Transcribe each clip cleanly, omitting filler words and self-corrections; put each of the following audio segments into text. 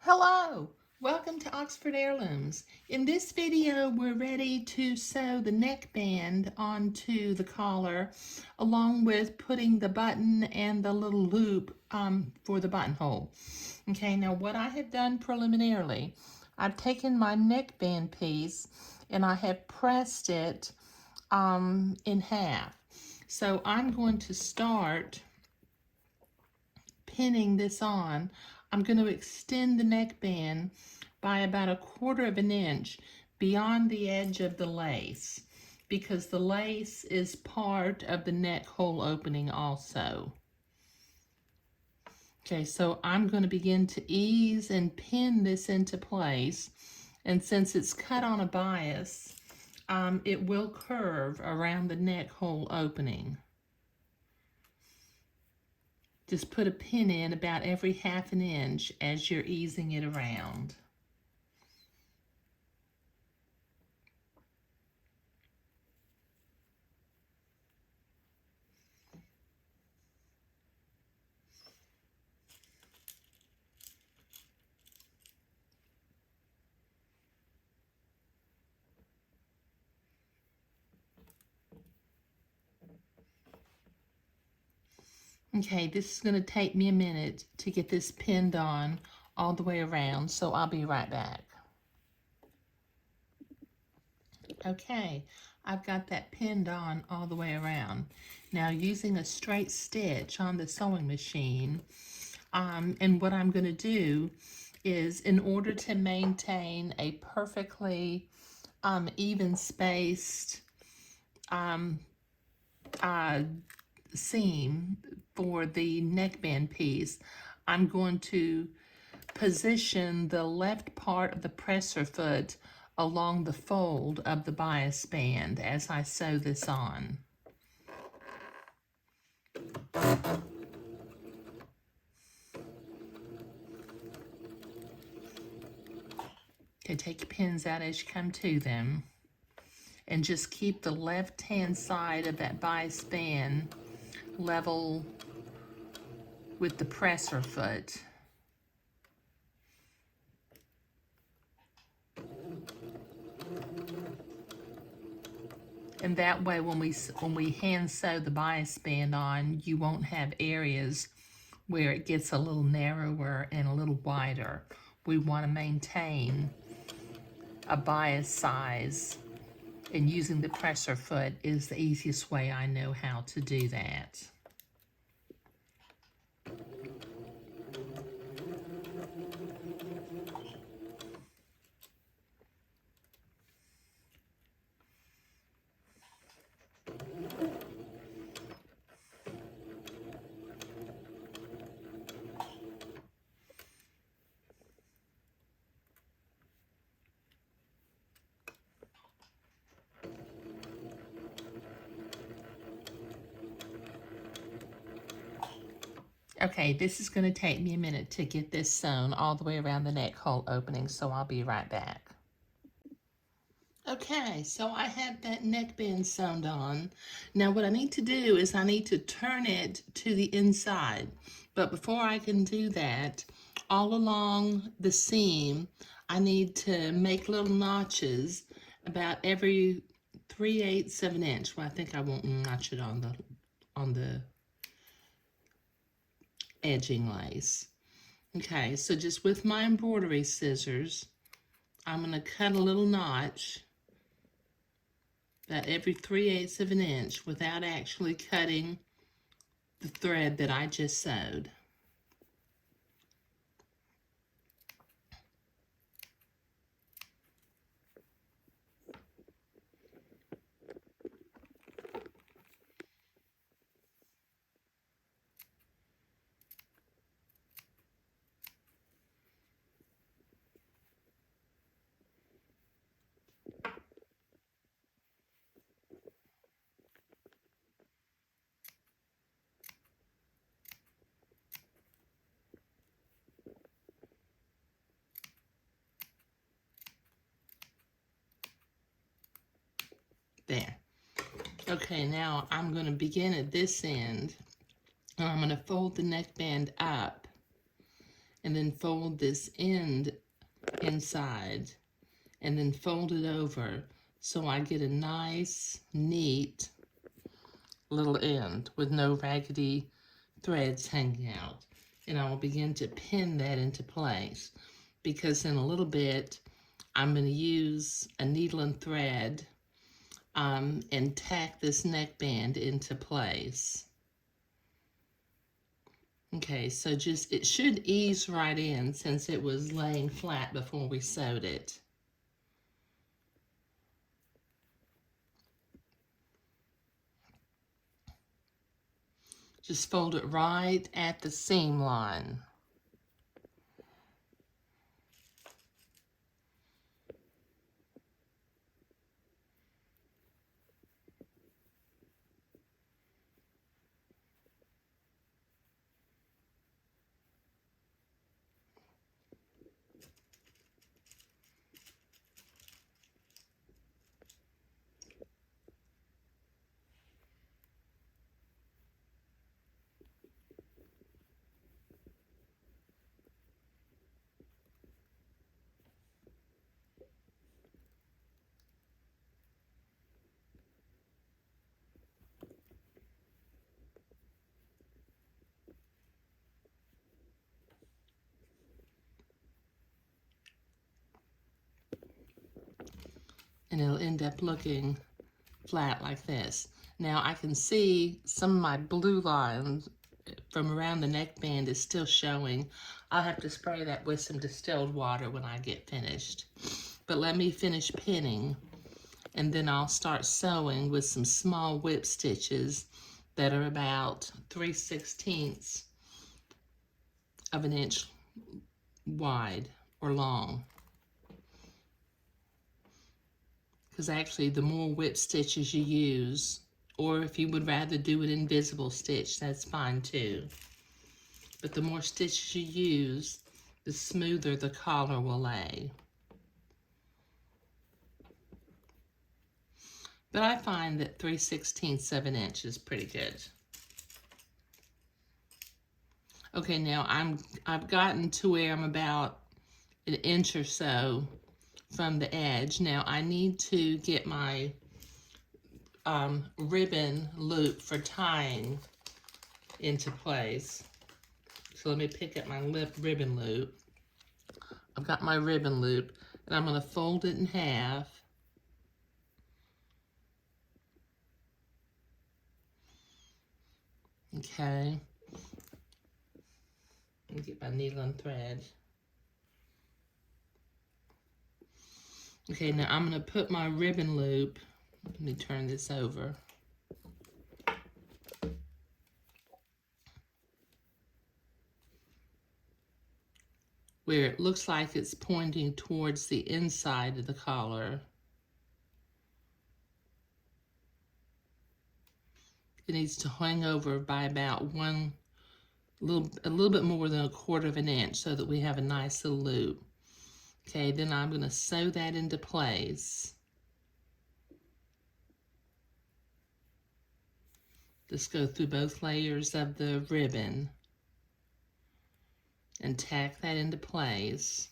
Hello, welcome to Oxford Heirlooms. In this video, we're ready to sew the neckband onto the collar, along with putting the button and the little loop for the buttonhole. Okay, now what I have done preliminarily, I've taken my neckband piece and I have pressed it in half. So I'm going to start pinning this on. I'm going to extend the neckband by about 1/4 of an inch beyond the edge of the lace, because the lace is part of the neck hole opening also. Okay, so I'm going to begin to ease and pin this into place, and since it's cut on a bias, it will curve around the neck hole opening. Just put a pin in about every 1/2 an inch as you're easing it around. Okay, this is going to take me a minute to get this pinned on all the way around, so I'll be right back. Okay, I've got that pinned on all the way around. Now, using a straight stitch on the sewing machine, and what I'm going to do is, in order to maintain a perfectly even spaced seam for the neckband piece, I'm going to position the left part of the presser foot along the fold of the bias band as I sew this on. Okay, take your pins out as you come to them, and just keep the left hand side of that bias band level with the presser foot. And that way, when we hand sew the bias band on, you won't have areas where it gets a little narrower and a little wider. We want to maintain a bias size, and using the presser foot is the easiest way I know how to do that. Okay, this is going to take me a minute to get this sewn all the way around the neck hole opening, so I'll be right back. Okay, so I have that neckband sewn on. Now what I need to do is I need to turn it to the inside. But before I can do that, all along the seam, I need to make little notches about every 3/8 of an inch. Well, I think I won't notch it on the edging lace. Okay, so just with my embroidery scissors, I'm going to cut a little notch about every 3/8 of an inch without actually cutting the thread that I just sewed. There. Okay, now I'm going to begin at this end, and I'm going to fold the neckband up, and then fold this end inside, and then fold it over so I get a nice, neat little end with no raggedy threads hanging out. And I will begin to pin that into place, because in a little bit I'm going to use a needle and thread and tack this neckband into place. Okay, so just, it should ease right in since it was laying flat before we sewed it. Just fold it right at the seam line. And it'll end up looking flat like this. Now I can see some of my blue lines from around the neckband is still showing. I'll have to spray that with some distilled water when I get finished. But let me finish pinning, and then I'll start sewing with some small whip stitches that are about 3/16 of an inch wide or long. Because actually the more whip stitches you use, or if you would rather do an invisible stitch, that's fine too. But the more stitches you use, the smoother the collar will lay. But I find that 3/16 of an inch is pretty good. Okay, now I've gotten to where I'm about an inch or so from the edge. Now I need to get my ribbon loop for tying into place. So let me pick up my ribbon loop. I've got my ribbon loop, and I'm going to fold it in half. Okay. Let me get my needle and thread. Okay, now I'm going to put my ribbon loop, let me turn this over. Where it looks like it's pointing towards the inside of the collar. It needs to hang over by about a little bit more than 1/4 of an inch so that we have a nice little loop. Okay, then I'm going to sew that into place. Just go through both layers of the ribbon and tack that into place.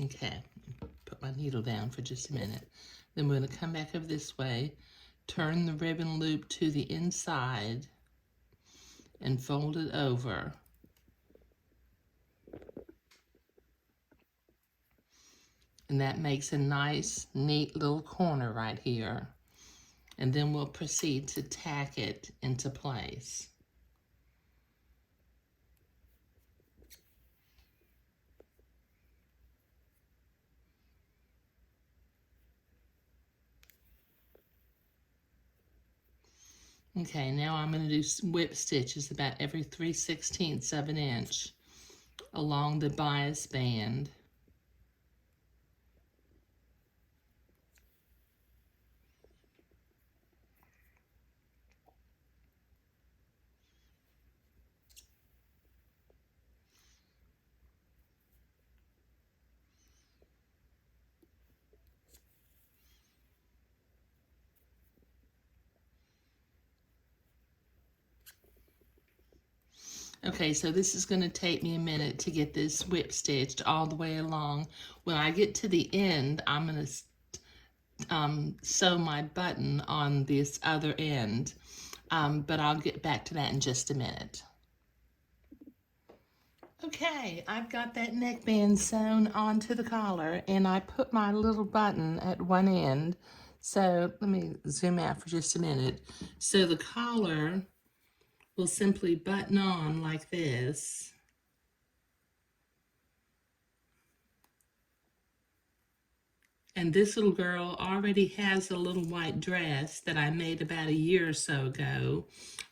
Okay, put my needle down for just a minute. Then we're going to come back over this way, turn the ribbon loop to the inside, and fold it over. And that makes a nice, neat little corner right here. And then we'll proceed to tack it into place. Okay, now I'm going to do whip stitches about every 3/16 of an inch along the bias band. Okay, so this is going to take me a minute to get this whip stitched all the way along. When I get to the end, I'm going to sew my button on this other end, but I'll get back to that in just a minute. Okay, I've got that neckband sewn onto the collar, and I put my little button at one end. So let me zoom out for just a minute. So the collar will simply button on like this. And this little girl already has a little white dress that I made about a year or so ago.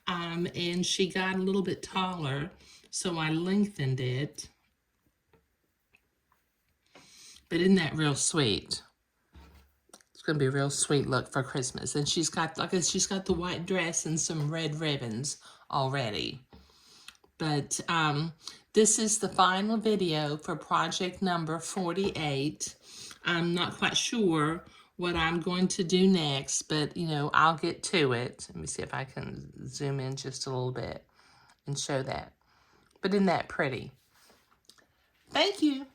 And she got a little bit taller, so I lengthened it. But isn't that real sweet? It's going to be a real sweet look for Christmas. And she's got, like, she's got the white dress and some red ribbons already. But this is the final video for project number 48. I'm not quite sure what I'm going to do next, but, you know, I'll get to it. Let me see if I can zoom in just a little bit and show that. But isn't that pretty? Thank you.